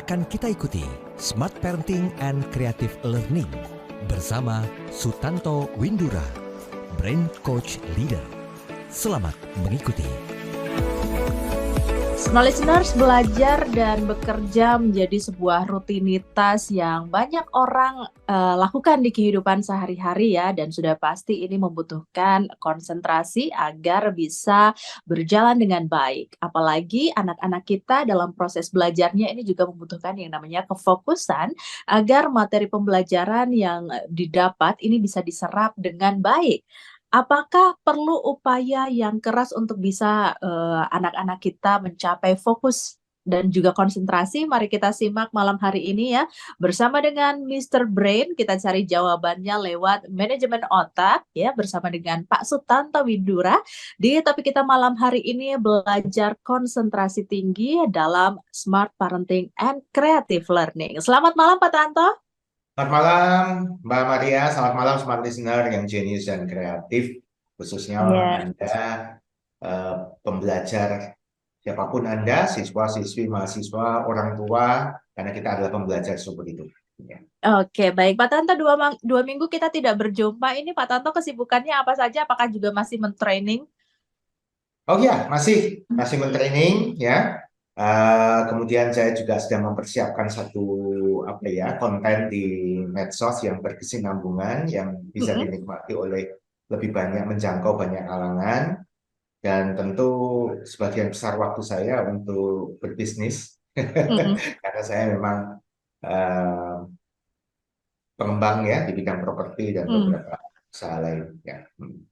Akan kita ikuti Smart Parenting and Creative Learning bersama Sutanto Windura, Brain Coach Leader. Selamat mengikuti. Smart listeners, belajar dan bekerja menjadi sebuah rutinitas yang banyak orang lakukan di kehidupan sehari-hari ya, dan sudah pasti ini membutuhkan konsentrasi agar bisa berjalan dengan baik. Apalagi anak-anak kita dalam proses belajarnya ini juga membutuhkan yang namanya kefokusan agar materi pembelajaran yang didapat ini bisa diserap dengan baik. Apakah perlu upaya yang keras untuk bisa, anak-anak kita mencapai fokus dan juga konsentrasi? Mari kita simak malam hari ini ya, bersama dengan Mister Brain, kita cari jawabannya lewat manajemen otak ya, bersama dengan Pak Sutanto Windura. Di topik kita malam hari ini, belajar konsentrasi tinggi dalam Smart Parenting and Creative Learning. Selamat malam Pak Tanto. Selamat malam Mbak Maria, selamat malam smart listener yang jenius dan kreatif, khususnya Anda pembelajar, siapapun Anda, siswa, siswi, mahasiswa, orang tua, karena kita adalah pembelajar seperti itu. Ya. Oke, baik Pak Tanto, dua minggu kita tidak berjumpa. Ini Pak Tanto kesibukannya apa saja? Apakah juga masih mentraining? Oh ya, masih mentraining ya. Kemudian saya juga sedang mempersiapkan satu konten di medsos yang berkesinambungan yang bisa dinikmati oleh lebih banyak, menjangkau banyak kalangan, dan tentu sebagian besar waktu saya untuk berbisnis karena saya memang pengembang ya di bidang properti dan beberapa usaha lain ya.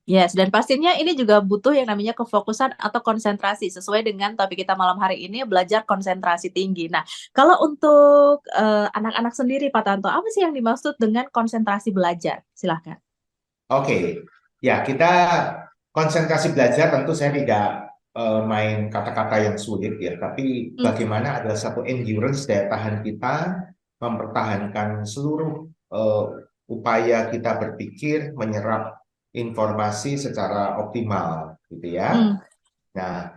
Yes, dan pastinya ini juga butuh yang namanya kefokusan atau konsentrasi sesuai dengan topik kita malam hari ini, belajar konsentrasi tinggi. Nah, kalau untuk anak-anak sendiri Pak Tanto, apa sih yang dimaksud dengan konsentrasi belajar? Silahkan. Oke, ya kita konsentrasi belajar tentu saya tidak main kata-kata yang sulit ya, tapi bagaimana adalah satu endurance, daya tahan kita mempertahankan seluruh upaya kita berpikir, menyerap informasi secara optimal, gitu ya. Nah,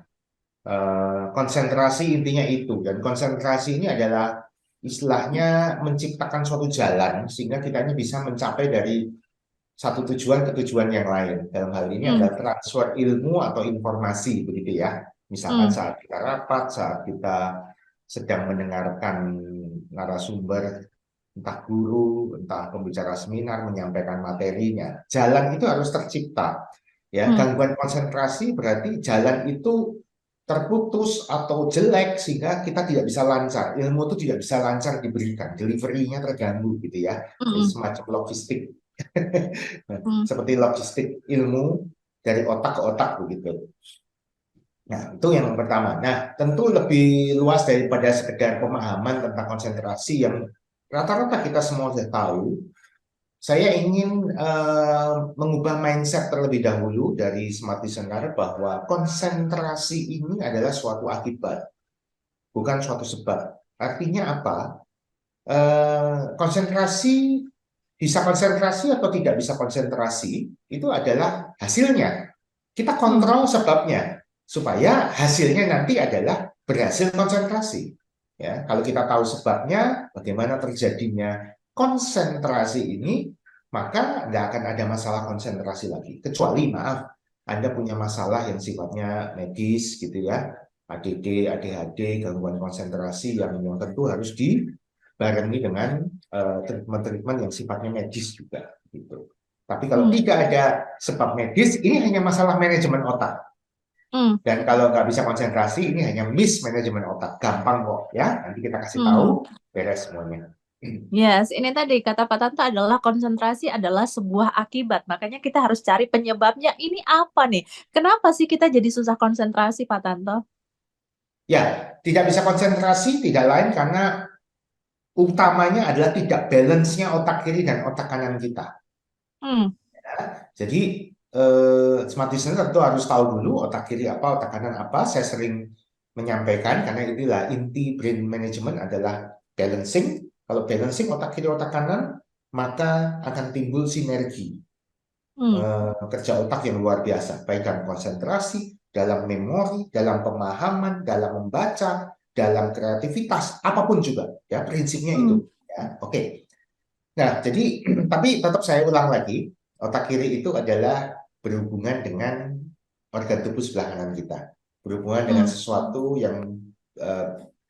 konsentrasi intinya itu, dan konsentrasi ini adalah istilahnya menciptakan suatu jalan sehingga kita ini bisa mencapai dari satu tujuan ke tujuan yang lain. Dalam hal ini adalah transfer ilmu atau informasi, begitu ya. Misalkan saat kita rapat, saat kita sedang mendengarkan narasumber, entah guru, entah pembicara seminar menyampaikan materinya, jalan itu harus tercipta. Ya, gangguan konsentrasi berarti jalan itu terputus atau jelek sehingga kita tidak bisa lancar, ilmu itu tidak bisa lancar diberikan, delivery-nya terganggu gitu ya. Jadi semacam logistik. Seperti logistik ilmu dari otak ke otak begitu. Nah, itu yang pertama. Nah, tentu lebih luas daripada sekedar pemahaman tentang konsentrasi yang rata-rata kita semua sudah tahu. Saya ingin mengubah mindset terlebih dahulu dari smart listener bahwa konsentrasi ini adalah suatu akibat, bukan suatu sebab. Artinya apa? Konsentrasi, bisa konsentrasi atau tidak bisa konsentrasi, itu adalah hasilnya. Kita kontrol sebabnya, supaya hasilnya nanti adalah berhasil konsentrasi. Ya, kalau kita tahu sebabnya, bagaimana terjadinya konsentrasi ini, maka nggak akan ada masalah konsentrasi lagi. Kecuali, maaf, Anda punya masalah yang sifatnya medis, gitu ya, ADD, ADHD, gangguan konsentrasi yang tentu harus dibarengi dengan treatment-treatment yang sifatnya medis juga. Gitu. Tapi kalau tidak ada sebab medis, ini hanya masalah manajemen otak. Dan kalau nggak bisa konsentrasi, ini hanya mismanajemen otak. Gampang kok ya, nanti kita kasih tahu, beres semuanya. Yes, ini tadi kata Pak Tanto adalah konsentrasi adalah sebuah akibat. Makanya kita harus cari penyebabnya. Ini apa nih? Kenapa sih kita jadi susah konsentrasi, Pak Tanto? Ya, tidak bisa konsentrasi tidak lain karena utamanya adalah tidak balance-nya otak kiri dan otak kanan kita. Ya, jadi smart listener tentu harus tahu dulu otak kiri apa, otak kanan apa. Saya sering menyampaikan karena inilah inti brain management adalah balancing. Kalau balancing otak kiri otak kanan, maka akan timbul sinergi kerja otak yang luar biasa, baik dalam konsentrasi, dalam memori, dalam pemahaman, dalam membaca, dalam kreativitas apapun juga, ya prinsipnya itu. Ya, oke. Nah, jadi tapi tetap saya ulang lagi, otak kiri itu adalah berhubungan dengan organ tubuh sebelah kanan kita, berhubungan dengan sesuatu yang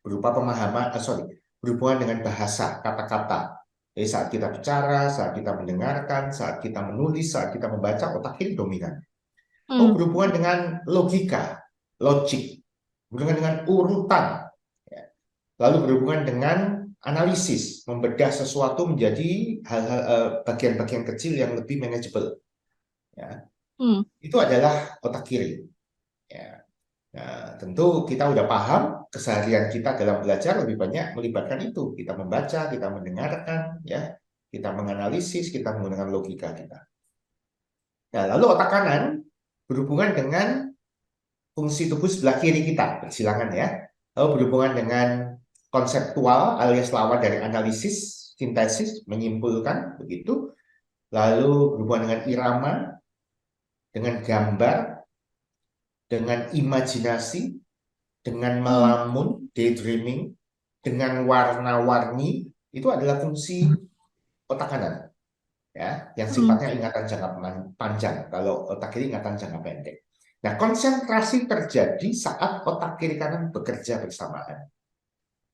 berupa pemahaman, berhubungan dengan bahasa, kata-kata. Jadi saat kita bicara, saat kita mendengarkan, saat kita menulis, saat kita membaca, otak kiri dominan. Berhubungan dengan logika, logik, berhubungan dengan urutan, ya. Lalu berhubungan dengan analisis, membedah sesuatu menjadi hal-hal bagian-bagian kecil yang lebih manageable. Ya. Itu adalah otak kiri. Ya. Nah, tentu kita udah paham keseharian kita dalam belajar lebih banyak melibatkan itu. Kita membaca, kita mendengarkan, ya, kita menganalisis, kita menggunakan logika kita. Nah, lalu otak kanan berhubungan dengan fungsi tubuh sebelah kiri kita, persilangan ya. Lalu berhubungan dengan konseptual alias lawan dari analisis, sintesis, menyimpulkan, begitu. Lalu berhubungan dengan irama, dengan gambar, dengan imajinasi, dengan melamun, daydreaming, dengan warna-warni, itu adalah fungsi otak kanan. Ya, yang sifatnya ingatan jangka panjang, kalau otak kiri ingatan jangka pendek. Nah, konsentrasi terjadi saat otak kiri kanan bekerja bersamaan.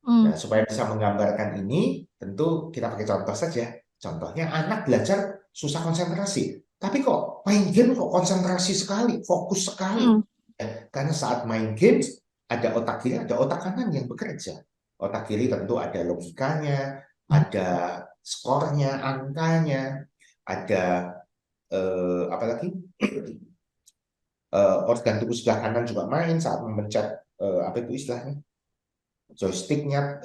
Nah, supaya bisa menggambarkan ini, tentu kita pakai contoh saja. Contohnya anak belajar susah konsentrasi, tapi kok main game kok konsentrasi sekali, fokus sekali. Ya, karena saat main games ada otak kiri, ada otak kanan yang bekerja. Otak kiri tentu ada logikanya, ada skornya, angkanya, ada apa lagi? Organ tubuh sebelah kanan juga main saat memencet apa itu istilahnya, joysticknya,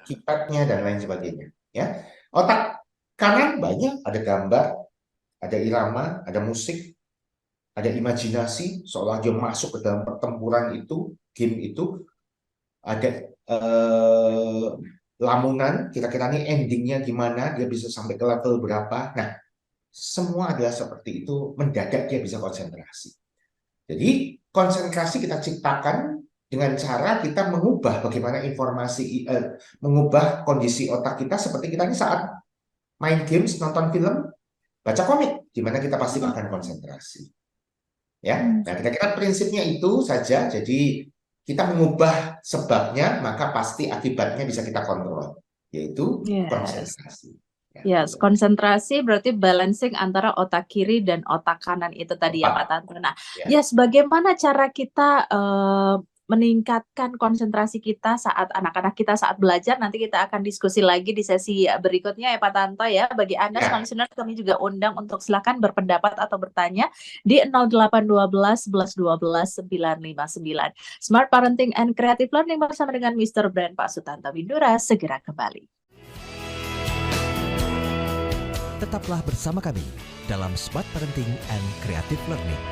keypadnya dan lain sebagainya. Ya, otak kanan banyak, ada gambar, ada irama, ada musik, ada imajinasi, seolah dia masuk ke dalam pertempuran itu, game itu, ada lamunan, kira-kira ini endingnya gimana, dia bisa sampai ke level berapa. Nah, semua adalah seperti itu, mendadak dia bisa konsentrasi. Jadi, konsentrasi kita ciptakan dengan cara kita mengubah bagaimana informasi, mengubah kondisi otak kita seperti kita ini saat main games, nonton film, baca komik, di mana kita pasti akan konsentrasi. Ya, nah kira-kira prinsipnya itu saja. Jadi kita mengubah sebabnya, maka pasti akibatnya bisa kita kontrol, yaitu konsentrasi. Yes, konsentrasi berarti balancing antara otak kiri dan otak kanan itu tadi ya Pak Tanto. Nah, yes, bagaimana cara kita meningkatkan konsentrasi kita saat anak-anak kita saat belajar? Nanti kita akan diskusi lagi di sesi berikutnya ya Pak Tanto ya. Bagi Anda listener, kami juga undang untuk silakan berpendapat atau bertanya di 0812 11 12 959. Smart Parenting and Creative Learning bersama dengan Mr. Brand Pak Sutanto Windura segera kembali. Tetaplah bersama kami dalam Smart Parenting and Creative Learning.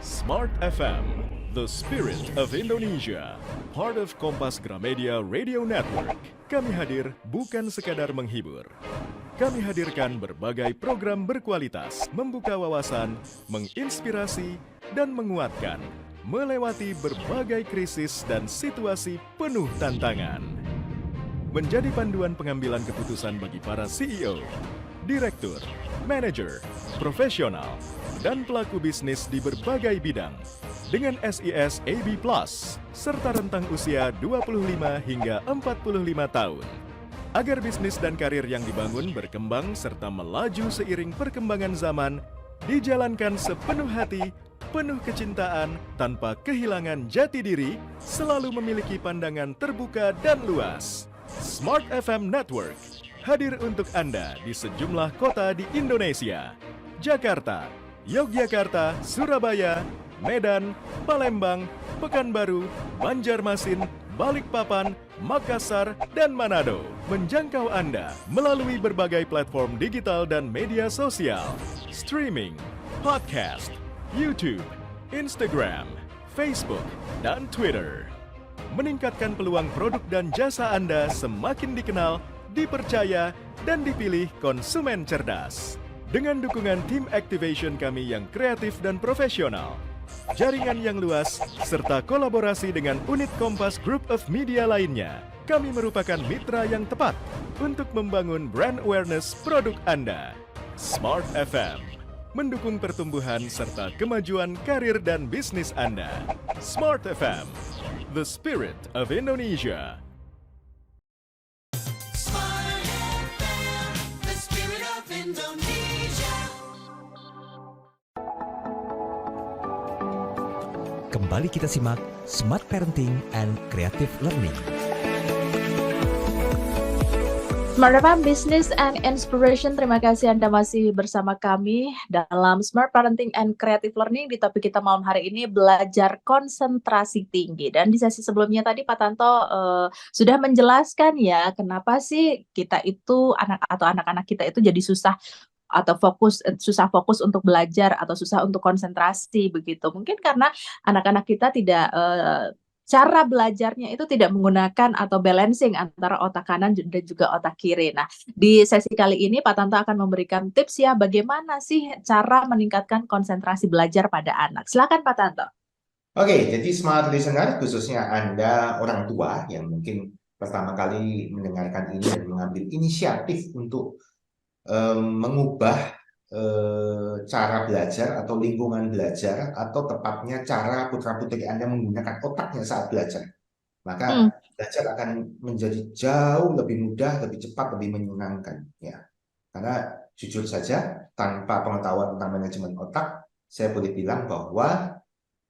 Smart FM, the spirit of Indonesia, part of Kompas Gramedia Radio Network. Kami hadir bukan sekadar menghibur. Kami hadirkan berbagai program berkualitas, membuka wawasan, menginspirasi, dan menguatkan, melewati berbagai krisis dan situasi penuh tantangan. Menjadi panduan pengambilan keputusan bagi para CEO, direktur, manajer, profesional, dan pelaku bisnis di berbagai bidang dengan SIS AB+, serta rentang usia 25 hingga 45 tahun. Agar bisnis dan karir yang dibangun berkembang serta melaju seiring perkembangan zaman, dijalankan sepenuh hati, penuh kecintaan, tanpa kehilangan jati diri, selalu memiliki pandangan terbuka dan luas. Smart FM Network hadir untuk Anda di sejumlah kota di Indonesia. Jakarta, Yogyakarta, Surabaya, Medan, Palembang, Pekanbaru, Banjarmasin, Balikpapan, Makassar, dan Manado. Menjangkau Anda melalui berbagai platform digital dan media sosial, streaming, podcast, YouTube, Instagram, Facebook, dan Twitter. Meningkatkan peluang produk dan jasa Anda semakin dikenal, dipercaya, dan dipilih konsumen cerdas. Dengan dukungan tim activation kami yang kreatif dan profesional, jaringan yang luas, serta kolaborasi dengan unit Kompas Group of Media lainnya, kami merupakan mitra yang tepat untuk membangun brand awareness produk Anda. Smart FM, mendukung pertumbuhan serta kemajuan karir dan bisnis Anda. Smart FM, the spirit of Indonesia. Smart FM, the spirit of Indonesia. Kembali kita simak Smart Parenting and Creative Learning. Smart FM Business and Inspiration, terima kasih Anda masih bersama kami dalam Smart Parenting and Creative Learning. Di topik kita malam hari ini, belajar konsentrasi tinggi. Dan di sesi sebelumnya tadi Pak Tanto sudah menjelaskan ya, kenapa sih kita itu anak-anak kita itu jadi susah fokus untuk belajar atau susah untuk konsentrasi begitu. Mungkin karena anak-anak kita tidak cara belajarnya itu tidak menggunakan atau balancing antara otak kanan dan juga otak kiri. Nah, di sesi kali ini Pak Tanto akan memberikan tips ya bagaimana sih cara meningkatkan konsentrasi belajar pada anak. Silakan Pak Tanto. Oke, jadi smart listener, khususnya Anda orang tua yang mungkin pertama kali mendengarkan ini dan mengambil inisiatif untuk mengubah cara belajar atau lingkungan belajar, atau tepatnya cara putra-putri Anda menggunakan otaknya saat belajar. Maka belajar akan menjadi jauh lebih mudah, lebih cepat, lebih menyenangkan. Ya. Karena jujur saja, tanpa pengetahuan tentang manajemen otak, saya boleh bilang bahwa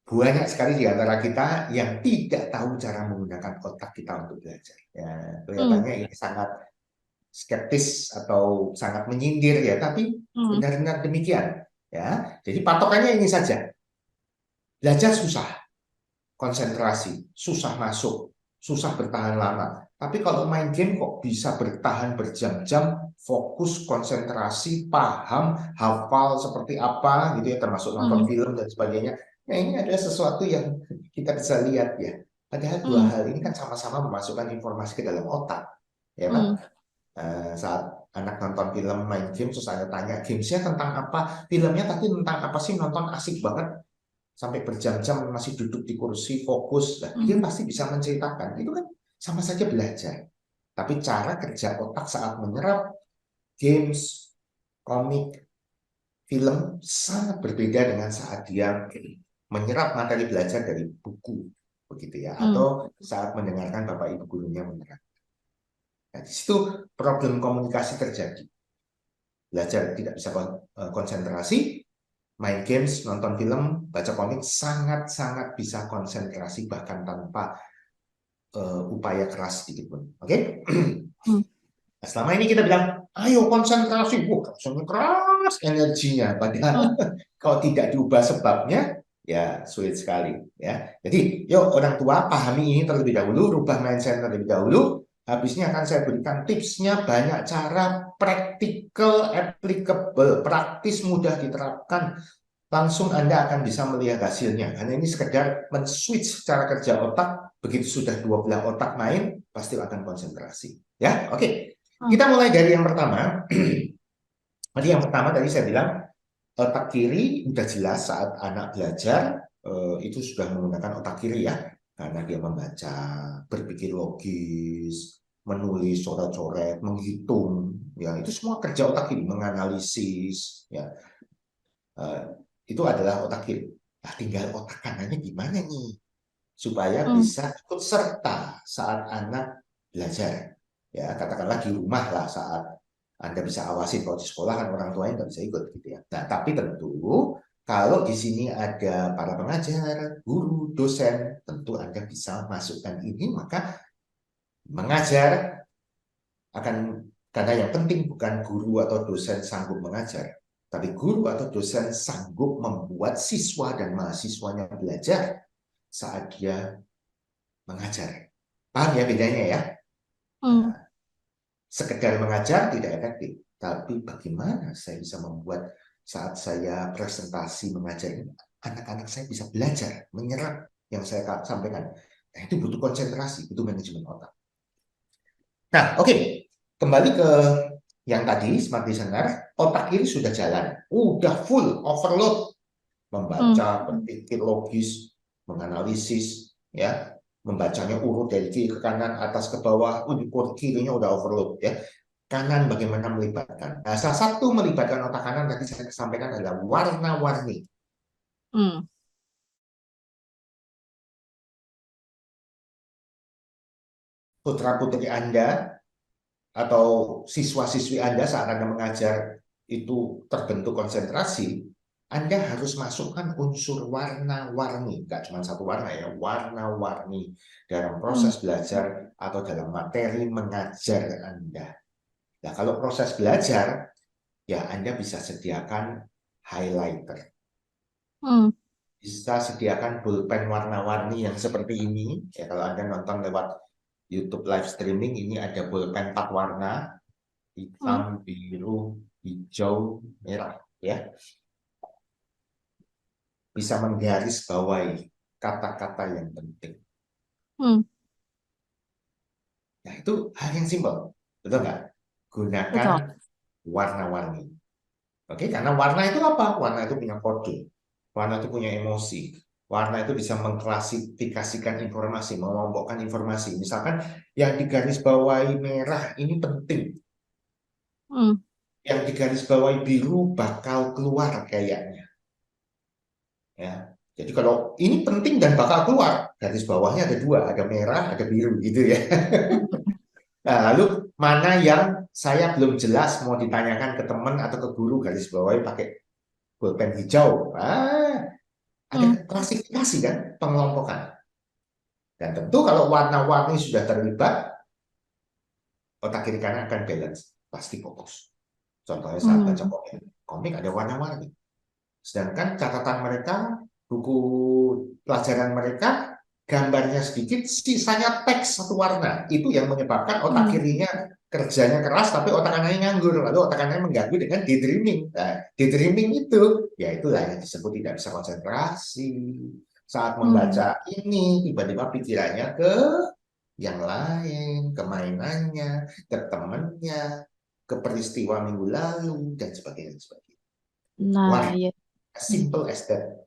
banyak sekali di antara kita yang tidak tahu cara menggunakan otak kita untuk belajar. Ya, kelihatannya ini sangat skeptis atau sangat menyindir ya, tapi benar-benar demikian ya. Jadi patokannya ini saja, belajar susah konsentrasi, susah masuk, susah bertahan lama. Tapi kalau main game kok bisa bertahan berjam-jam, fokus, konsentrasi, paham, hafal seperti apa gitu ya, termasuk nonton film dan sebagainya. Nah, ini adalah sesuatu yang kita bisa lihat ya. Padahal dua hal ini kan sama-sama memasukkan informasi ke dalam otak, ya kan? Saat anak nonton film, main game, terus Anda tanya gamesnya tentang apa, filmnya tadi tentang apa sih, nonton asik banget sampai berjam-jam masih duduk di kursi fokus, dia pasti bisa menceritakan. Itu kan sama saja belajar, tapi cara kerja otak saat menyerap games, komik, film sangat berbeda dengan saat dia menyerap materi belajar dari buku, begitu ya, atau saat mendengarkan bapak ibu gurunya menerangkan. Nah, di situ problem komunikasi terjadi. Belajar tidak bisa konsentrasi, main games, nonton film, baca komik sangat-sangat bisa konsentrasi bahkan tanpa upaya keras sedikit pun. Oke? Nah, selama ini kita bilang, ayo konsentrasi, langsung keras energinya. Padahal kalau tidak diubah sebabnya, ya sulit sekali. Ya. Jadi, yuk orang tua pahami ini terlebih dahulu, rubah mindset terlebih dahulu. Habisnya akan saya berikan tipsnya, banyak cara, practical, applicable, praktis, mudah diterapkan. Langsung Anda akan bisa melihat hasilnya. Karena ini sekedar men-switch cara kerja otak, begitu sudah dua belah otak main, pasti akan konsentrasi. Ya, oke. Kita mulai dari yang pertama. Jadi yang pertama tadi saya bilang, otak kiri udah jelas saat anak belajar, itu sudah menggunakan otak kiri ya. Karena dia membaca, berpikir logis, menulis, coret-coret, menghitung, ya itu semua kerja otak kiri, menganalisis, ya itu adalah otak kiri. Nah, tinggal otak kanannya gimana nih supaya bisa ikut serta saat anak belajar, ya katakanlah di rumah lah, saat Anda bisa awasin. Kalau di sekolah kan orang tuanya nggak bisa ikut gitu ya. Nah, tapi tentu kalau di sini ada para pengajar, guru, dosen, tentu Anda bisa masukkan ini, maka mengajar akan, karena yang penting bukan guru atau dosen sanggup mengajar, tapi guru atau dosen sanggup membuat siswa dan mahasiswanya belajar saat dia mengajar. Paham ya bedanya ya? Sekedar mengajar tidak efektif, tapi bagaimana saya bisa membuat saat saya presentasi mengajar ini, anak-anak saya bisa belajar, menyerap yang saya sampaikan. Nah, itu butuh konsentrasi, butuh manajemen otak. Nah, oke. Kembali ke yang tadi, smart listener, otak kiri sudah jalan, udah full, overload. membaca, berpikir logis, menganalisis, ya, membacanya urut dari kiri ke kanan, atas ke bawah, kirinya udah overload, ya. Kanan bagaimana melibatkan. Nah, salah satu melibatkan otak kanan tadi saya sampaikan adalah warna-warni. Hmm. Putra-putri Anda atau siswa-siswi Anda saat Anda mengajar itu terbentuk konsentrasi, Anda harus masukkan unsur warna-warni, nggak cuma satu warna ya, warna-warni dalam proses belajar atau dalam materi mengajar Anda. Nah, kalau proses belajar, ya Anda bisa sediakan highlighter. Bisa sediakan pulpen warna-warni yang seperti ini. Ya, kalau Anda nonton lewat YouTube live streaming, ini ada pulpen 4 warna, hitam, biru, hijau, merah, ya. Bisa menggaris bawahi kata-kata yang penting. Nah, itu hal yang simpel, betul nggak? Gunakan warna-warni. Oke, karena warna itu apa? Warna itu punya kode, warna itu punya emosi, warna itu bisa mengklasifikasikan informasi, mengelompokkan informasi. Misalkan yang digarisbawahi merah ini penting, yang digarisbawahi biru bakal keluar kayaknya. Ya, jadi kalau ini penting dan bakal keluar, garis bawahnya ada 2, ada merah, ada biru, gitu ya. Nah, lalu mana yang saya belum jelas mau ditanyakan ke teman atau ke guru, garis bawahi pakai pulpen hijau. Ada klasifikasi kan, pengelompokan. Dan tentu kalau warna-warni sudah terlibat, otak kiri kanan akan balance, pasti fokus. Contohnya saat baca komik ada warna-warni. Sedangkan catatan mereka, buku pelajaran mereka, gambarnya sedikit, sisanya teks satu warna. Itu yang menyebabkan otak kirinya kerjanya keras, tapi otak kanannya nganggur. Lalu otak kanannya mengganggu dengan daydreaming. Nah, daydreaming itu, ya itulah yang disebut tidak bisa konsentrasi. Saat membaca ini, tiba-tiba pikirannya ke yang lain, ke mainannya, ke temannya, ke peristiwa minggu lalu, dan sebagainya. Nah, ya. Simple as that,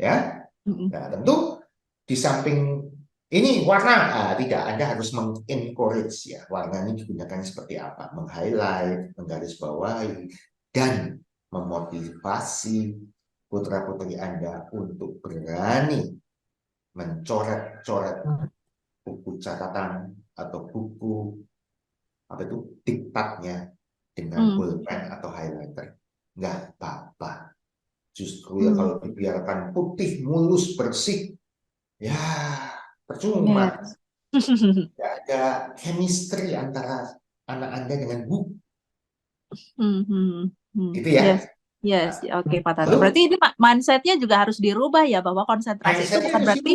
ya. Nah, tentu di samping ini warna, tidak, Anda harus mengencourage ya, warna ini digunakan seperti apa, meng-highlight, menggarisbawahi, dan memotivasi putra-putri Anda untuk berani mencoret-coret buku catatan atau buku apa itu diktatnya dengan pulpen atau highlighter. Nggak apa-apa. Justru ya kalau dibiarkan putih, mulus, bersih, ya percuma. Nggak ada chemistry antara anak Anda dengan buku. Gitu ya. Yes, oke Pak Tanto. Berarti ini mindset-nya juga harus dirubah ya, bahwa konsentrasi itu bukan berarti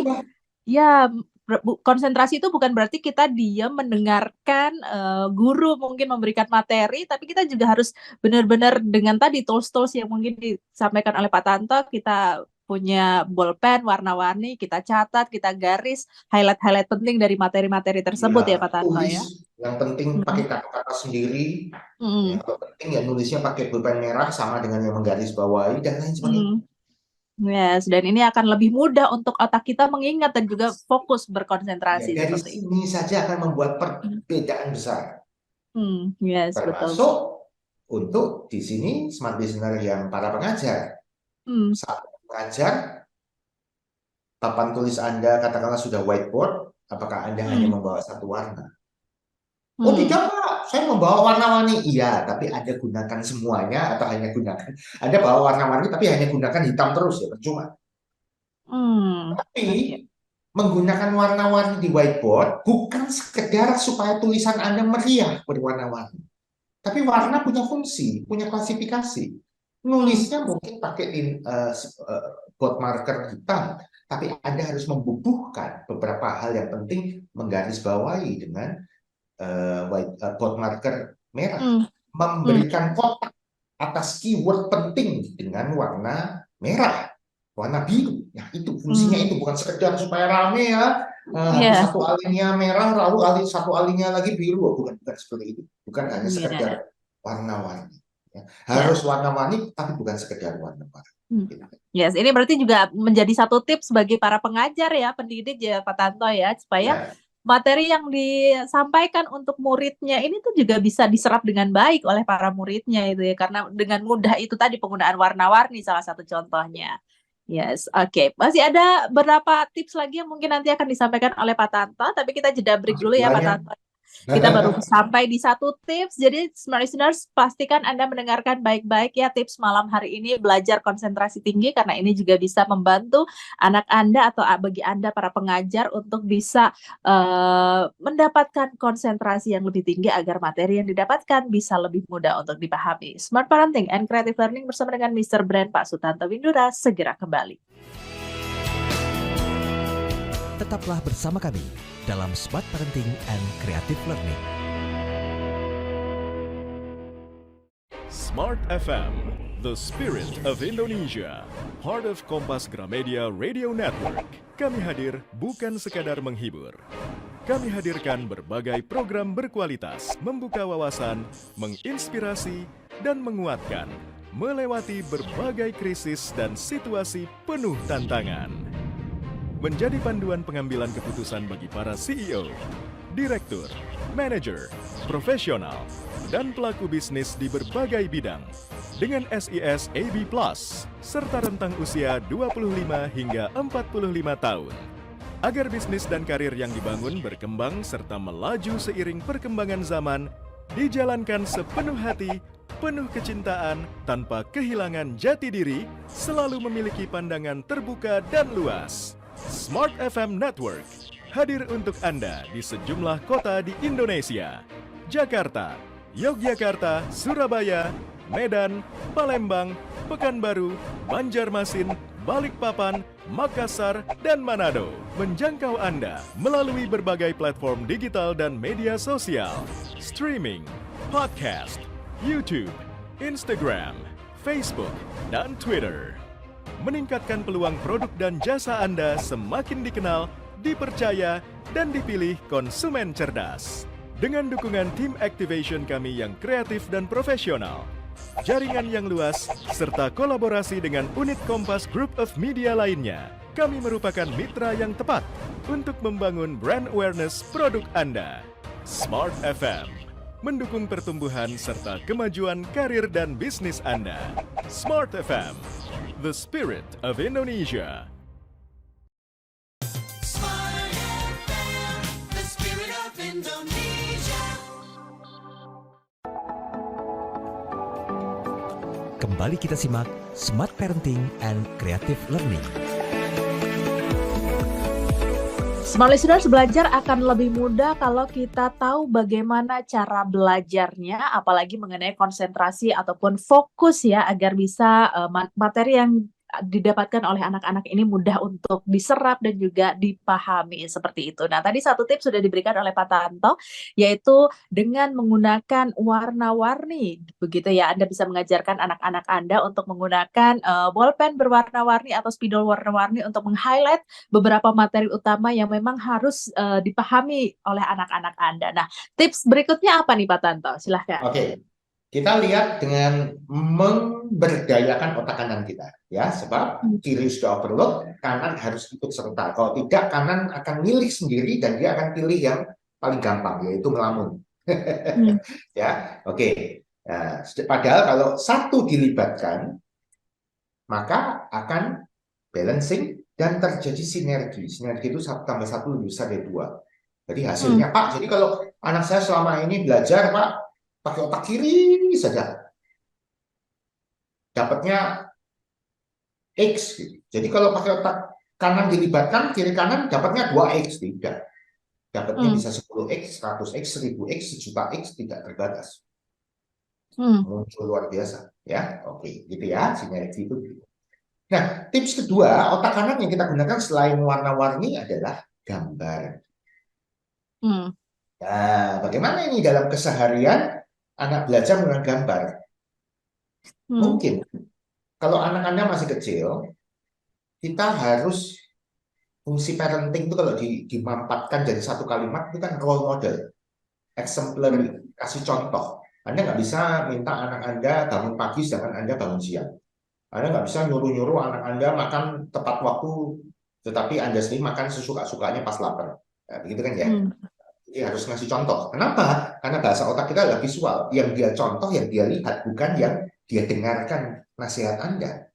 konsentrasi itu bukan berarti kita diam mendengarkan guru mungkin memberikan materi, tapi kita juga harus benar-benar dengan tadi tools-tools yang mungkin disampaikan oleh Pak Tanto, kita punya bolpen warna-warni, kita catat, kita garis highlight-highlight penting dari materi-materi tersebut ya Pak Tanto ya. Yang penting pakai kata-kata sendiri. Yang penting ya nulisnya pakai bolpen merah sama dengan yang menggarisbawahi dan lain sebagainya. Yes, dan ini akan lebih mudah untuk otak kita mengingat dan juga fokus berkonsentrasi. Ya, dari sini saja akan membuat perbedaan besar. Yes, termasuk betul. Untuk di sini smart listener yang para pengajar. Saat mengajar, papan tulis Anda katakanlah sudah whiteboard, apakah Anda hanya membawa satu warna? Oh tidak Pak, saya membawa warna-warni. Iya, tapi Anda gunakan semuanya atau hanya gunakan, Anda bawa warna-warni tapi hanya gunakan hitam terus, ya percuma. Tapi menggunakan warna-warni di whiteboard bukan sekedar supaya tulisan Anda meriah berwarna-warni. Tapi warna punya fungsi, punya klasifikasi. Nulisnya mungkin pakai bold marker hitam, tapi Anda harus membubuhkan beberapa hal yang penting, menggarisbawahi dengan bold marker merah, memberikan kotak atas keyword penting dengan warna merah, warna biru. Nah, itu fungsinya itu bukan sekedar supaya rame ya. Satu alinya merah, lalu satu alinya lagi biru, bukan seperti itu. Bukan hanya sekedar warna-warni. Ya. Harus warna-warni, tapi bukan sekedar warna-warni. Hmm. Gitu. Yes, ini berarti juga menjadi satu tips bagi para pengajar ya, pendidik ya Pak Tanto ya, supaya Ya, materi yang disampaikan untuk muridnya ini tuh juga bisa diserap dengan baik oleh para muridnya itu ya, karena dengan mudah itu tadi penggunaan warna-warni salah satu contohnya. Yes, oke. Masih ada beberapa tips lagi yang mungkin nanti akan disampaikan oleh Pak Tanto, tapi kita jeda break masih dulu ya Pak banyak. Tanto. Kita baru sampai di satu tips, jadi smart listeners pastikan Anda mendengarkan baik-baik ya tips malam hari ini, belajar konsentrasi tinggi karena ini juga bisa membantu anak Anda atau bagi Anda para pengajar untuk bisa mendapatkan konsentrasi yang lebih tinggi agar materi yang didapatkan bisa lebih mudah untuk dipahami. Smart Parenting and Creative Learning bersama dengan Mr. Brand Pak Sutanto Windura segera kembali. Tetaplah bersama kami dalam Smart Parenting and Creative Learning. Smart FM, the spirit of Indonesia, part of Kompas Gramedia Radio Network. Kami hadir bukan sekadar menghibur. Kami hadirkan berbagai program berkualitas, membuka wawasan, menginspirasi, dan menguatkan, melewati berbagai krisis dan situasi penuh tantangan. Menjadi panduan pengambilan keputusan bagi para CEO, direktur, manajer, profesional, dan pelaku bisnis di berbagai bidang dengan SIS AB+, serta rentang usia 25 hingga 45 tahun. Agar bisnis dan karir yang dibangun berkembang serta melaju seiring perkembangan zaman, dijalankan sepenuh hati, penuh kecintaan, tanpa kehilangan jati diri, selalu memiliki pandangan terbuka dan luas. Smart FM Network hadir untuk Anda di sejumlah kota di Indonesia: Jakarta, Yogyakarta, Surabaya, Medan, Palembang, Pekanbaru, Banjarmasin, Balikpapan, Makassar, dan Manado. Menjangkau Anda melalui berbagai platform digital dan media sosial, streaming, podcast, YouTube, Instagram, Facebook, dan Twitter. Meningkatkan peluang produk dan jasa Anda semakin dikenal, dipercaya, dan dipilih konsumen cerdas. Dengan dukungan tim activation kami yang kreatif dan profesional, jaringan yang luas, serta kolaborasi dengan unit Kompas Group of Media lainnya, kami merupakan mitra yang tepat untuk membangun brand awareness produk Anda. Smart FM mendukung pertumbuhan serta kemajuan karir dan bisnis Anda. Smart FM, the spirit of Indonesia. Smart FM, the spirit of Indonesia. Kembali kita simak Smart Parenting and Creative Learning. Smart listeners, belajar akan lebih mudah kalau kita tahu bagaimana cara belajarnya, apalagi mengenai konsentrasi ataupun fokus ya, agar bisa materi yang didapatkan oleh anak-anak ini mudah untuk diserap dan juga dipahami seperti itu. Nah, tadi satu tips sudah diberikan oleh Pak Tanto, yaitu dengan menggunakan warna-warni. Begitu ya, Anda bisa mengajarkan anak-anak Anda untuk menggunakan bolpen berwarna-warni atau spidol warna-warni untuk meng-highlight beberapa materi utama yang memang harus dipahami oleh anak-anak Anda. Nah, tips berikutnya apa nih Pak Tanto? Silahkan. Oke, kita lihat dengan memberdayakan otak kanan kita, ya, sebab kiri sudah overload, kanan harus ikut serta. Kalau tidak, kanan akan milih sendiri dan dia akan pilih yang paling gampang, yaitu melamun. Ya, oke. Nah, padahal kalau satu dilibatkan, maka akan balancing dan terjadi sinergi. Sinergi itu 1 tambah 1 lebih besar dari 2. Jadi hasilnya, Pak, jadi kalau anak saya selama ini belajar, Pak, pakai otak kiri saja, dapatnya X gitu. Jadi kalau pakai otak kanan dilibatkan, kiri kanan dapatnya 2X, tidak. Dapatnya bisa 10X, 100X, 1000X, 1.000.000X, tidak terbatas. Muncul luar biasa, ya. Oke, gitu ya, sinergi itu. Nah, tips kedua, otak kanan yang kita gunakan selain warna-warni adalah gambar. Nah, bagaimana ini dalam keseharian anak belajar menggunakan gambar? Mungkin kalau anak Anda masih kecil, kita harus fungsi parenting itu kalau dimampatkan jadi satu kalimat itu kan role model, exemplary, kasih contoh. Anda nggak bisa minta anak Anda bangun pagi sedangkan Anda bangun siang. Anda nggak bisa nyuruh-nyuruh anak Anda makan tepat waktu, tetapi Anda sendiri makan sesuka-sukanya pas lapar. Nah, begitu kan ya? Jadi harus ngasih contoh. Kenapa? Karena bahasa otak kita adalah visual. Yang dia contoh, yang dia lihat, bukan yang dia dengarkan nasihat Anda.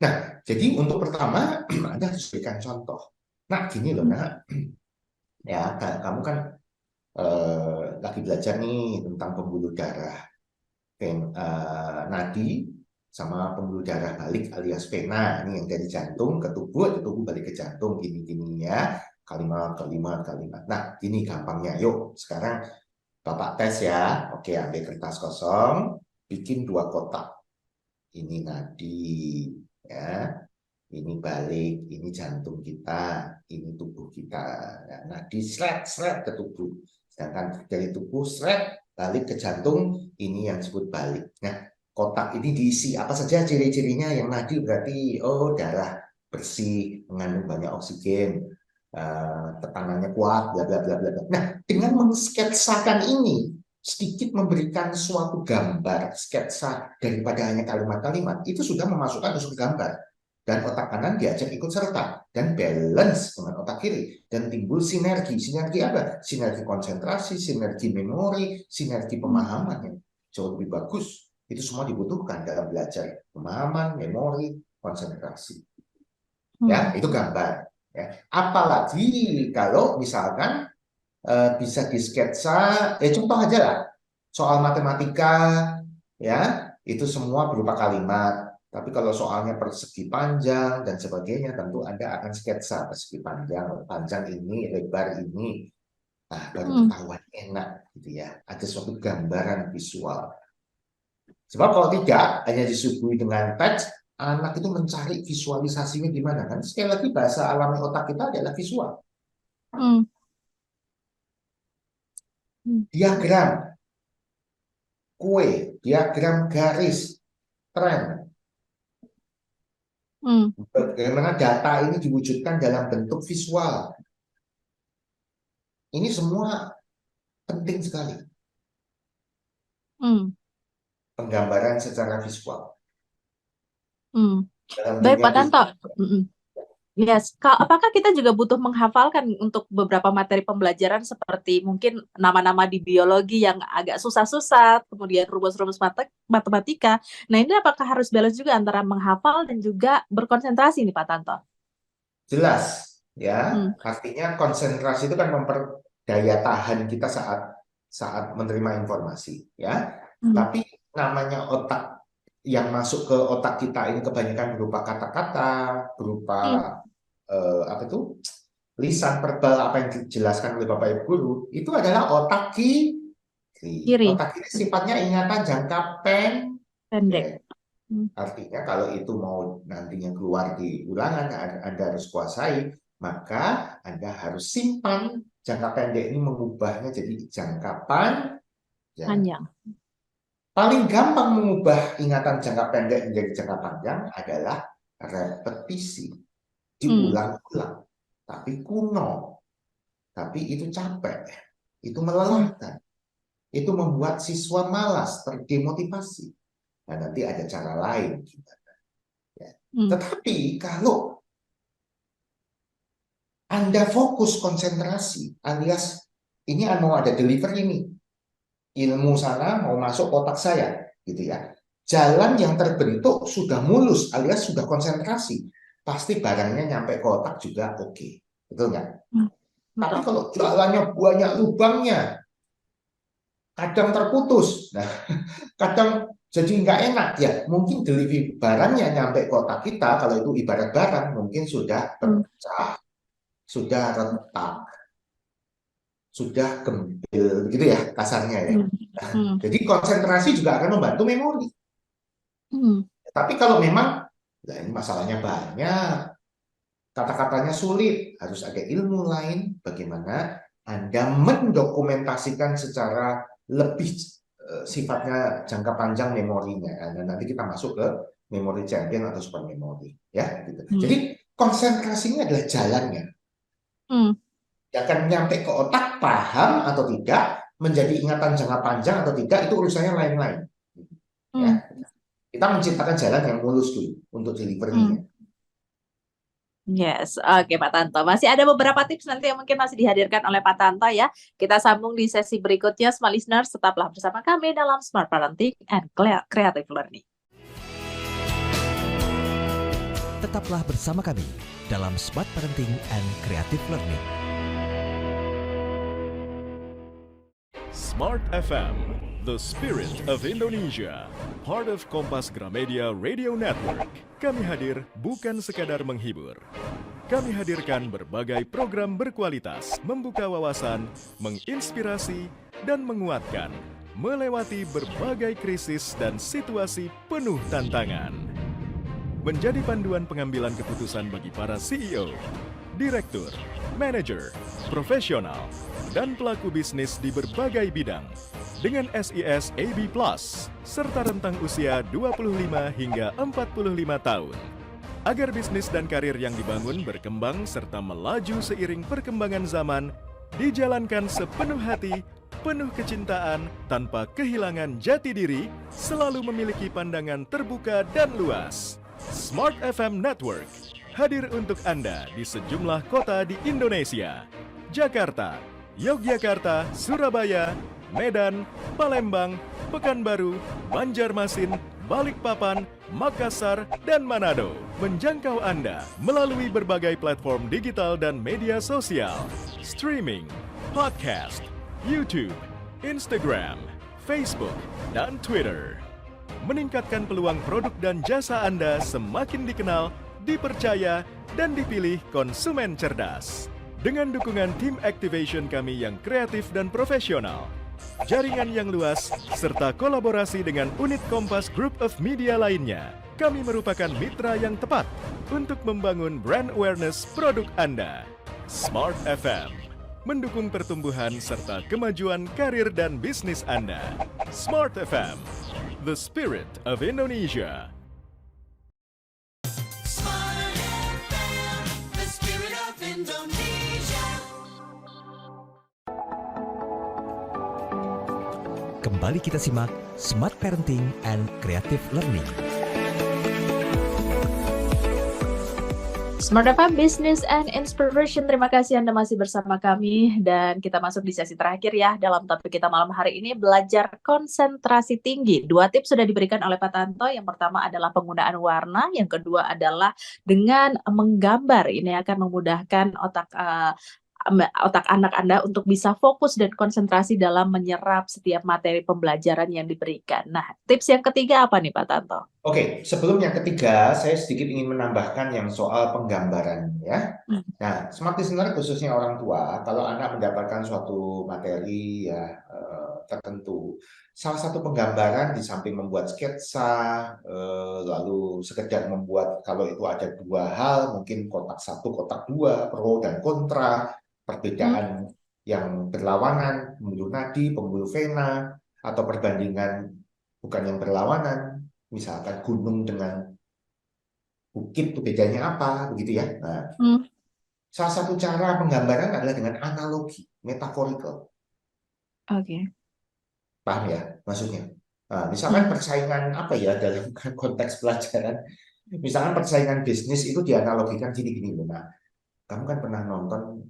Nah, jadi untuk pertama, Anda harus berikan contoh. Nah, gini loh, nak. Ya, kamu kan lagi belajar nih tentang pembuluh darah. Nadi sama pembuluh darah balik alias vena. Ini yang dari jantung ke tubuh balik ke jantung. Gini-gini ya. Kalimat. Nah, gini gampangnya. Yuk, sekarang Bapak tes ya. Oke, ambil kertas kosong. Bikin 2 kotak. Ini nadi. Ya. Ini balik, ini jantung kita, ini tubuh kita. Nah, nadi seret ke tubuh. Sedangkan dari tubuh seret balik ke jantung, ini yang disebut balik. Nah, kotak ini diisi apa saja ciri-cirinya. Yang nadi berarti darah bersih, mengandung banyak oksigen, tekanannya kuat, bla bla bla bla. Nah, dengan mensketsakan ini, sedikit memberikan suatu gambar, sketsa daripada hanya kalimat-kalimat, itu sudah memasukkan unsur gambar. Dan otak kanan diajak ikut serta dan balance dengan otak kiri dan timbul sinergi. Sinergi apa? Sinergi konsentrasi, sinergi memori, sinergi pemahaman yang jauh lebih bagus. Itu semua dibutuhkan dalam belajar pemahaman, memori, konsentrasi. Ya, itu gambar. Ya. Apalagi kalau misalkan bisa disketsa, contoh aja lah, soal matematika, ya itu semua berupa kalimat. Tapi kalau soalnya persegi panjang dan sebagainya, tentu Anda akan sketsa persegi panjang ini, lebar ini. Nah, baru ketahuan enak gitu ya. Ada suatu gambaran visual. Sebab kalau tidak, hanya disuguhi dengan teks, anak itu mencari visualisasinya gimana kan? Sekali lagi bahasa alami otak kita adalah visual. Diagram, kue, diagram garis, tren. Bagaimana data ini diwujudkan dalam bentuk visual. Ini semua penting sekali. Penggambaran secara visual. Baik, Pak Tanto. Yes. Apakah kita juga butuh menghafalkan untuk beberapa materi pembelajaran seperti mungkin nama-nama di biologi yang agak susah-susah, kemudian rumus-rumus matematika. Nah, ini apakah harus balance juga antara menghafal dan juga berkonsentrasi nih, Pak Tanto? Jelas, ya. Artinya konsentrasi itu kan memperdaya tahan kita saat menerima informasi, ya. Tapi namanya otak yang masuk ke otak kita ini kebanyakan berupa kata-kata, berupa lisan verbal, apa yang dijelaskan oleh Bapak Ibu Guru, itu adalah otak kiri. Otak kiri sifatnya ingatan jangka pendek. Artinya kalau itu mau nantinya keluar di ulangan, Anda harus kuasai, maka Anda harus simpan jangka pendek ini, mengubahnya jadi jangka panjang. Paling gampang mengubah ingatan jangka pendek menjadi jangka panjang adalah repetisi. Diulang-ulang. Tapi kuno. Tapi itu capek. Itu melelahkan. Itu membuat siswa malas, terdemotivasi. Nah, nanti ada cara lain. Ya. Tetapi kalau Anda fokus konsentrasi, alias ini mau ada delivery ini. Ilmu sana mau masuk otak saya, gitu ya. Jalan yang terbentuk sudah mulus, alias sudah konsentrasi, pasti barangnya nyampe ke otak juga oke. Betul nggak? Tapi kalau jalannya banyak lubangnya, kadang terputus, nah, kadang jadi nggak enak ya. Mungkin delivery barangnya nyampe ke otak kita, kalau itu ibarat barang, mungkin sudah pecah, sudah retak, sudah gembel gitu ya kasarnya ya. Jadi konsentrasi juga akan membantu memori. Tapi kalau memang ini masalahnya banyak, kata-katanya sulit, harus ada ilmu lain bagaimana Anda mendokumentasikan secara lebih sifatnya jangka panjang memorinya. Dan nanti kita masuk ke memori champion atau super memori ya gitu. Jadi konsentrasinya adalah jalannya. Akan nyampe ke otak, paham atau tidak, menjadi ingatan jangka panjang atau tidak itu urusannya lain-lain. Ya, kita menciptakan jalan yang mulus dulu untuk delivery-nya. Yes, oke Pak Tanto. Masih ada beberapa tips nanti yang mungkin masih dihadirkan oleh Pak Tanto ya. Kita sambung di sesi berikutnya, Smart Listeners. Tetaplah bersama kami dalam Smart Parenting and Creative Learning. Tetaplah bersama kami dalam Smart Parenting and Creative Learning. Smart FM, the spirit of Indonesia, part of Kompas Gramedia Radio Network. Kami hadir bukan sekadar menghibur. Kami hadirkan berbagai program berkualitas, membuka wawasan, menginspirasi, dan menguatkan, melewati berbagai krisis dan situasi penuh tantangan. Menjadi panduan pengambilan keputusan bagi para CEO, direktur, manajer, profesional, dan pelaku bisnis di berbagai bidang dengan SIS AB Plus serta rentang usia 25 hingga 45 tahun. Agar bisnis dan karir yang dibangun berkembang serta melaju seiring perkembangan zaman, dijalankan sepenuh hati, penuh kecintaan, tanpa kehilangan jati diri, selalu memiliki pandangan terbuka dan luas. Smart FM Network hadir untuk Anda di sejumlah kota di Indonesia. Jakarta, Yogyakarta, Surabaya, Medan, Palembang, Pekanbaru, Banjarmasin, Balikpapan, Makassar, dan Manado. Menjangkau Anda melalui berbagai platform digital dan media sosial, streaming, podcast, YouTube, Instagram, Facebook, dan Twitter. Meningkatkan peluang produk dan jasa Anda semakin dikenal, dipercaya, dan dipilih konsumen cerdas. Dengan dukungan tim activation kami yang kreatif dan profesional, jaringan yang luas, serta kolaborasi dengan unit Kompas Group of Media lainnya, kami merupakan mitra yang tepat untuk membangun brand awareness produk Anda. Smart FM mendukung pertumbuhan serta kemajuan karir dan bisnis Anda. Smart FM, the spirit of Indonesia. Smart FM, the spirit of Indonesia. Kembali kita simak Smart Parenting and Creative Learning. Smart FM Business and Inspiration. Terima kasih Anda masih bersama kami dan kita masuk di sesi terakhir ya dalam topik kita malam hari ini, belajar konsentrasi tinggi. 2 tips sudah diberikan oleh Pak Tanto. Yang pertama adalah penggunaan warna, yang kedua adalah dengan menggambar. Ini akan memudahkan otak anak Anda untuk bisa fokus dan konsentrasi dalam menyerap setiap materi pembelajaran yang diberikan. Nah, tips yang ketiga apa nih Pak Tanto? Oke, sebelum yang ketiga, saya sedikit ingin menambahkan yang soal penggambaran ya. Nah, smart listener khususnya orang tua, kalau anak mendapatkan suatu materi ya tertentu, salah satu penggambaran di samping membuat sketsa, lalu sekedar membuat kalau itu ada 2 hal, mungkin kotak 1, kotak 2, pro dan kontra, perbedaan yang berlawanan, pembuluh nadi, pembuluh vena, atau perbandingan bukan yang berlawanan, misalkan gunung dengan bukit itu bedanya apa, begitu ya. Nah, salah satu cara penggambaran adalah dengan analogi, metaphorical. Oke. Paham ya maksudnya? Nah, misalkan persaingan apa ya dalam konteks pelajaran, misalkan persaingan bisnis itu dianalogikan gini-gini. Nah, kamu kan pernah nonton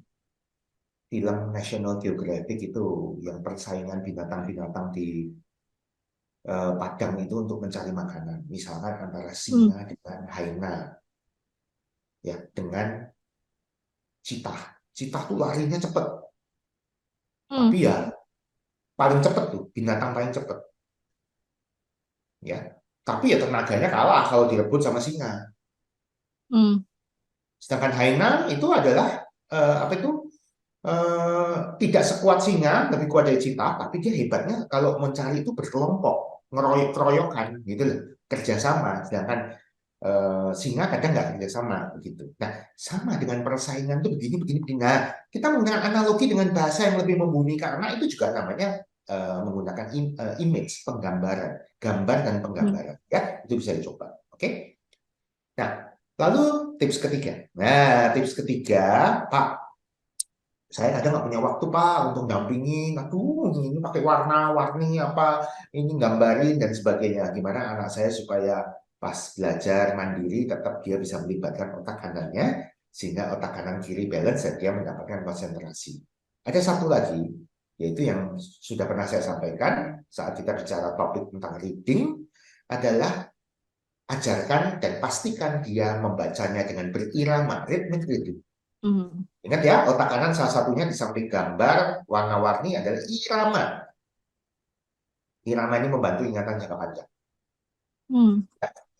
film National Geographic itu yang persaingan binatang-binatang di padang itu untuk mencari makanan, misalkan antara singa dengan hyena, ya dengan citah. Citah tuh larinya cepet, tapi ya paling cepet tuh binatang paling cepet, ya. Tapi ya tenaganya kalah kalau direbut sama singa. Sedangkan hyena itu adalah tidak sekuat singa, lebih kuat dari citah, tapi dia hebatnya kalau mencari itu berkelompok, keroyokan gitu loh, kerjasama. Sedangkan singa kadang nggak kerjasama begitu. Nah, sama dengan persaingan itu begini. Nah, kita menggunakan analogi dengan bahasa yang lebih mumpuni karena itu juga namanya menggunakan image, penggambaran, gambar dan penggambaran. Ya, itu bisa dicoba. Oke. Nah, lalu tips ketiga. Nah, tips ketiga, Pak. saya kadang nggak punya waktu Pak untuk dampingin, aduh ini pakai warna-warni apa, ini gambarin dan sebagainya. Gimana anak saya supaya pas belajar mandiri tetap dia bisa melibatkan otak kanannya sehingga otak kanan kiri balance dan dia mendapatkan konsentrasi. Ada satu lagi yaitu yang sudah pernah saya sampaikan saat kita bicara topik tentang reading adalah ajarkan dan pastikan dia membacanya dengan berirama, rhythmic reading. Hmm. Ingat ya, otak kanan salah satunya di samping gambar, warna-warni adalah irama. Irama ini membantu ingatan jangka panjang. Hmm.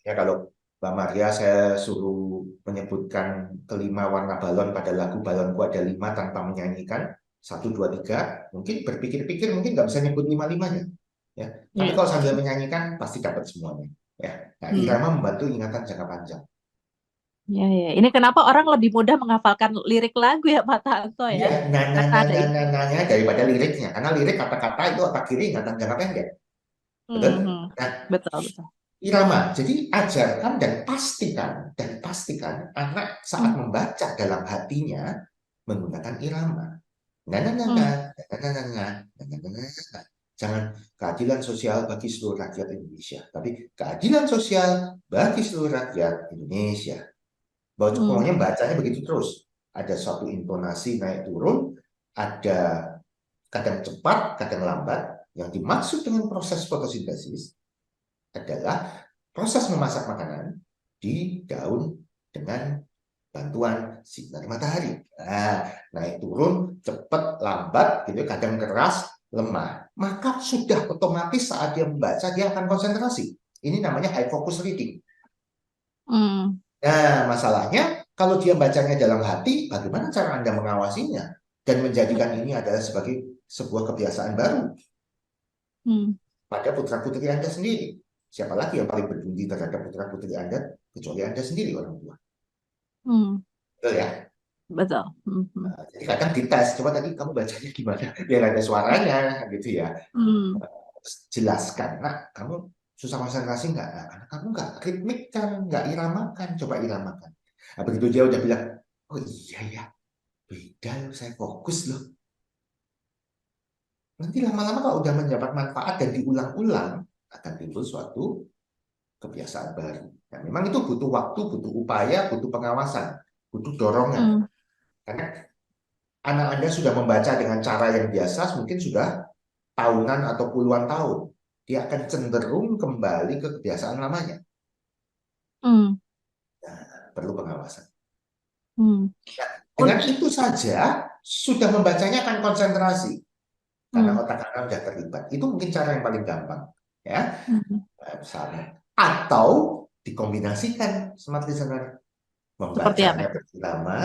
Ya, kalau Mbak Maria saya suruh menyebutkan kelima warna balon pada lagu Balonku Ada 5 tanpa menyanyikan, 1, 2, 3, mungkin berpikir-pikir mungkin nggak bisa nyebut 5-limanya. Ya. Tapi Ya. kalau sambil menyanyikan, pasti dapat semuanya. Ya. Nah, Hmm. irama membantu ingatan jangka panjang. Ya, ya. Ini kenapa orang lebih mudah menghafalkan lirik lagu ya Pak Tanto ya? Iya, Karena ada ini. nanya daripada liriknya. Karena lirik kata-kata itu otak kiri ingatan jangka pendek. Betul? Hmm. Nah, Betul, betul. irama. Jadi ajarkan dan pastikan anak saat Hmm. membaca dalam hatinya menggunakan irama. Hmm. Jangan keadilan sosial bagi seluruh rakyat Indonesia, tapi keadilan sosial bagi seluruh rakyat Indonesia. Hmm. Pokoknya bacanya begitu terus. Ada suatu intonasi naik turun, ada kadang cepat, kadang lambat. Yang dimaksud dengan proses fotosintesis adalah proses memasak makanan di daun dengan bantuan sinar matahari. Nah, naik turun, cepat, lambat, gitu, kadang keras, lemah. Maka sudah otomatis saat dia membaca, dia akan konsentrasi. Ini namanya high focus reading. Hmm. Nah, masalahnya kalau dia bacanya dalam hati, bagaimana cara Anda mengawasinya dan menjadikan ini adalah sebagai sebuah kebiasaan baru Hmm. pada putra-putri Anda sendiri. Siapa lagi yang paling peduli terhadap putra-putri Anda kecuali Anda sendiri orang tua. Hmm. Betul ya? Betul. Hmm. Nah, jadi kadang dites, coba tadi kamu bacanya gimana? Biar ada suaranya gitu ya. Hmm. Jelaskan, nah kamu susah konsentrasi nggak? Nah, karena kamu nggak ritmik kan, nggak iramakan, coba iramakan. Nah, begitu dia udah bilang, oh iya ya, beda loh, saya fokus loh. Nanti lama-lama kalau udah mendapat manfaat dan diulang-ulang, akan timbul suatu kebiasaan baru. Nah, memang itu butuh waktu, butuh upaya, butuh pengawasan, butuh dorongan. Hmm. Karena anak Anda sudah membaca dengan cara yang biasa, mungkin sudah tahunan atau puluhan tahun. Dia akan cenderung kembali ke kebiasaan lamanya. Hmm. Perlu pengawasan. Hmm. Nah, dengan itu saja, sudah membacanya akan konsentrasi. Karena Hmm. otak kanan sudah terlibat. Itu mungkin cara yang paling gampang. Ya, Hmm. misalnya. Atau dikombinasikan smart listener. Seperti apa? Membacanya bersama,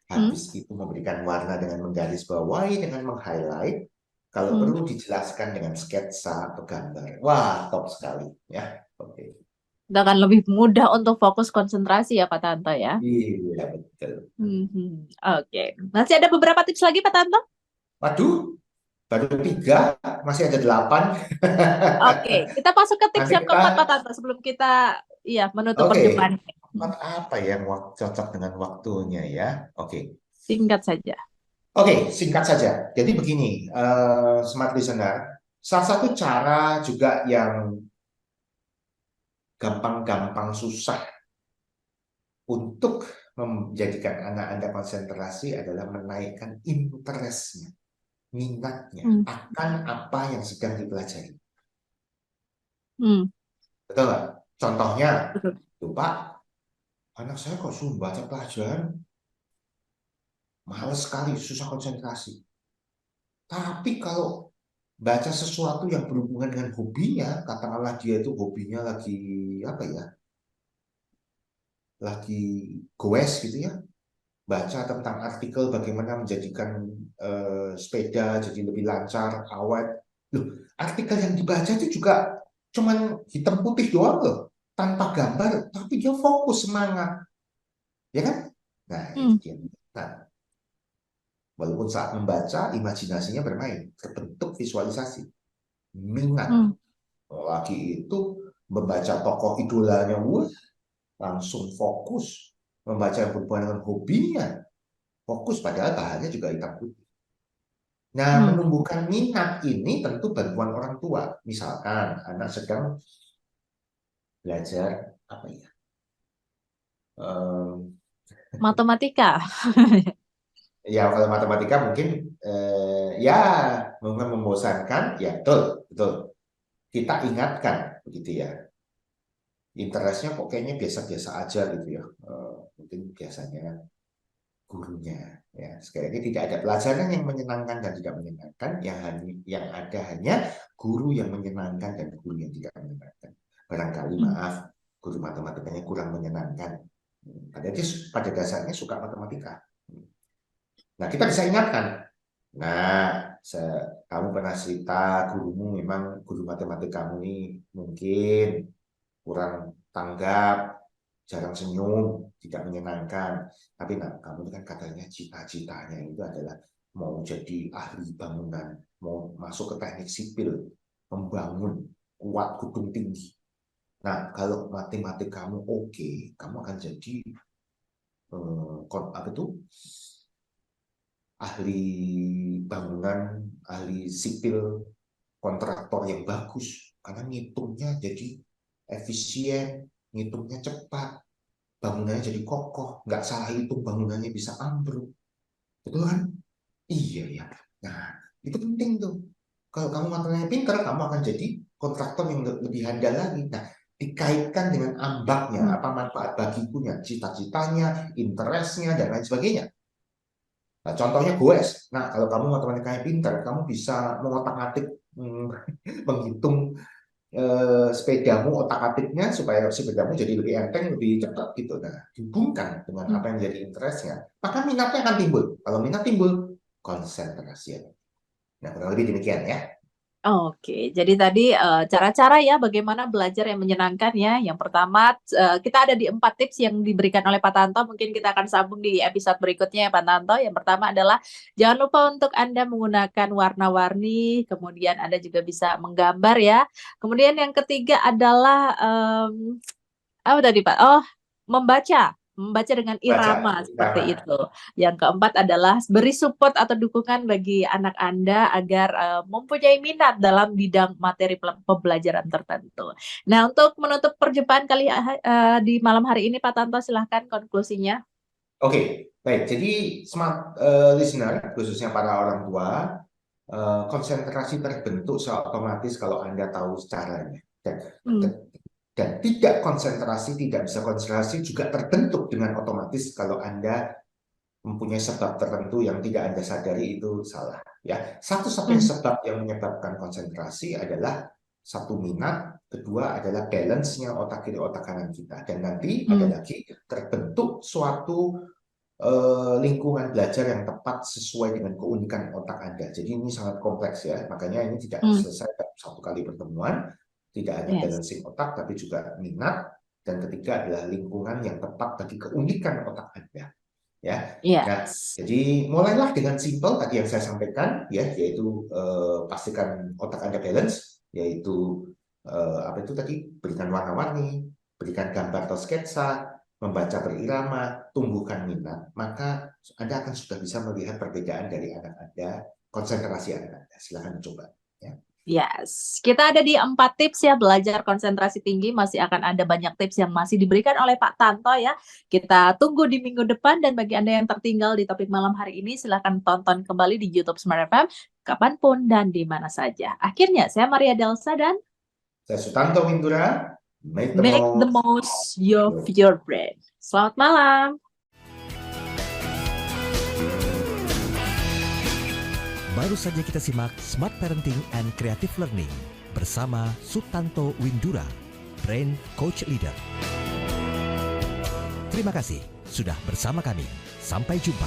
habis itu memberikan warna dengan menggarisbawahi, dengan meng-highlight. Kalau Hmm. perlu dijelaskan dengan sketsa atau gambar. Wah, top sekali. Ya, oke. Itu akan lebih mudah untuk fokus konsentrasi ya Pak Tanto ya. Iya, betul. Hmm. Oke. Masih ada beberapa tips lagi Pak Tanto? Waduh, baru 3, masih ada 8. Oke, kita masuk ke tips Nanti yang kita, keempat Pak Tanto sebelum kita menutup oke, perjumpaan ini. apa yang cocok dengan waktunya ya? Oke. Singkat saja. Oke, singkat saja. Jadi begini, smart listener, salah satu cara juga yang gampang-gampang susah untuk menjadikan anak Anda konsentrasi adalah menaikkan interest-nya, minatnya Hmm. akan apa yang sedang dipelajari. Hmm. Betul nggak? Contohnya, Betul. tuh Pak, anak saya kok suruh baca pelajaran, males sekali, susah konsentrasi. Tapi kalau baca sesuatu yang berhubungan dengan hobinya, katakanlah dia itu hobinya lagi apa ya, lagi goes gitu ya, baca tentang artikel bagaimana menjadikan sepeda jadi lebih lancar, awet. Loh, artikel yang dibaca itu juga cuman hitam putih doang loh, tanpa gambar, tapi dia fokus, semangat, ya kan? Nah, itu dia. Nah, walaupun saat membaca, imajinasinya bermain, terbentuk visualisasi, minat. Hmm. Lagi itu membaca tokoh idolanya, wah, langsung fokus. Membaca yang berhubungan dengan hobinya, fokus, padahal bahannya juga hitam putih. Nah, Hmm. menumbuhkan minat ini tentu bantuan orang tua. Misalkan anak sedang belajar apa ya? Em, Matematika. Ya kalau matematika mungkin ya mungkin membosankan, ya betul, betul. Kita ingatkan begitu ya. Interestnya kok kayaknya biasa-biasa aja gitu ya. Mungkin biasanya gurunya ya. Sekali lagi tidak ada pelajaran yang menyenangkan dan tidak menyenangkan, yang ada hanya guru yang menyenangkan dan guru yang tidak menyenangkan. Barangkali Hmm. maaf, guru matematikanya kurang menyenangkan. Padahal dia pada dasarnya suka matematika. Nah, kita bisa ingatkan. Nah, kamu pernah cerita gurumu memang guru matematik kamu ini mungkin kurang tanggap, jarang senyum, tidak menyenangkan. Tapi nah, kamu kan katanya cita-citanya itu adalah mau jadi ahli bangunan, mau masuk ke teknik sipil, membangun kuat gedung tinggi. Nah, kalau matematik kamu oke, kamu akan jadi apa itu? Ahli bangunan, ahli sipil, kontraktor yang bagus karena ngitungnya jadi efisien, ngitungnya cepat, bangunannya jadi kokoh, nggak salah hitung bangunannya bisa ambruk, betul kan? Iya ya. Nah itu penting tuh. Kalau kamu matematikanya pintar, kamu akan jadi kontraktor yang lebih handal lagi. Nah dikaitkan dengan ambaknya, Hmm. apa manfaat bagiku, cita-citanya, interestnya dan lain sebagainya. Nah, contohnya goes. Nah, kalau kamu matematikanya pintar, kamu bisa mengotak-atik, menghitung sepedamu, otak-atiknya supaya sepedamu jadi lebih enteng, lebih cepat gitu. Nah, dihubungkan dengan Hmm. apa yang jadi interestnya, maka minatnya akan timbul. Kalau minat timbul, konsentrasi. Nah, kurang lebih demikian ya. Oke, jadi tadi cara-cara ya bagaimana belajar yang menyenangkan ya. Yang pertama, kita ada di 4 tips yang diberikan oleh Pak Tanto. Mungkin kita akan sambung di episode berikutnya ya Pak Tanto. Yang pertama adalah jangan lupa untuk Anda menggunakan warna-warni, kemudian Anda juga bisa menggambar ya. Kemudian yang ketiga adalah apa tadi Pak? Oh, membaca. Membaca dengan irama Baca, seperti irama. itu. Yang keempat adalah beri support atau dukungan bagi anak Anda agar mempunyai minat dalam bidang materi pembelajaran tertentu. Nah, untuk menutup perjumpaan kali di malam hari ini, Pak Tanto, silahkan konklusinya. Oke, baik. Jadi smart listener, khususnya para orang tua, konsentrasi terbentuk secara otomatis kalau Anda tahu caranya. Hmm. Dan tidak bisa konsentrasi juga terbentuk dengan otomatis kalau Anda mempunyai sebab tertentu yang tidak Anda sadari itu salah. Ya, satu-satunya Hmm. sebab yang menyebabkan konsentrasi adalah satu minat, kedua adalah balance-nya otak kiri otak kanan kita, dan nanti ada Hmm. lagi terbentuk suatu lingkungan belajar yang tepat sesuai dengan keunikan otak Anda. Jadi ini sangat kompleks ya, makanya ini tidak Hmm. selesai satu kali pertemuan. Tidak hanya Yes. balancing otak, tapi juga minat. Dan ketiga adalah lingkungan yang tepat bagi keunikan otak Anda. Ya, nah, Yes. jadi mulailah dengan simple tadi yang saya sampaikan, ya, yaitu pastikan otak Anda balance, yaitu apa itu tadi, berikan warna-warni, berikan gambar atau sketsa, membaca berirama, tumbuhkan minat, maka Anda akan sudah bisa melihat perbedaan dari anak Anda, konsentrasi anak Anda. Silahkan coba. Ya. Yes, kita ada di 4 tips ya belajar konsentrasi tinggi. Masih akan ada banyak tips yang masih diberikan oleh Pak Tanto ya. Kita tunggu di minggu depan, dan bagi Anda yang tertinggal di topik malam hari ini, silahkan tonton kembali di YouTube Smart FM kapanpun dan di mana saja. Akhirnya, saya Maria Delsa dan Saya Sutanto Windura, make the make the most. most of your brain. Selamat malam. Baru saja kita simak Smart Parenting and Creative Learning bersama Sutanto Windura, Brain Coach Leader. Terima kasih sudah bersama kami. Sampai jumpa.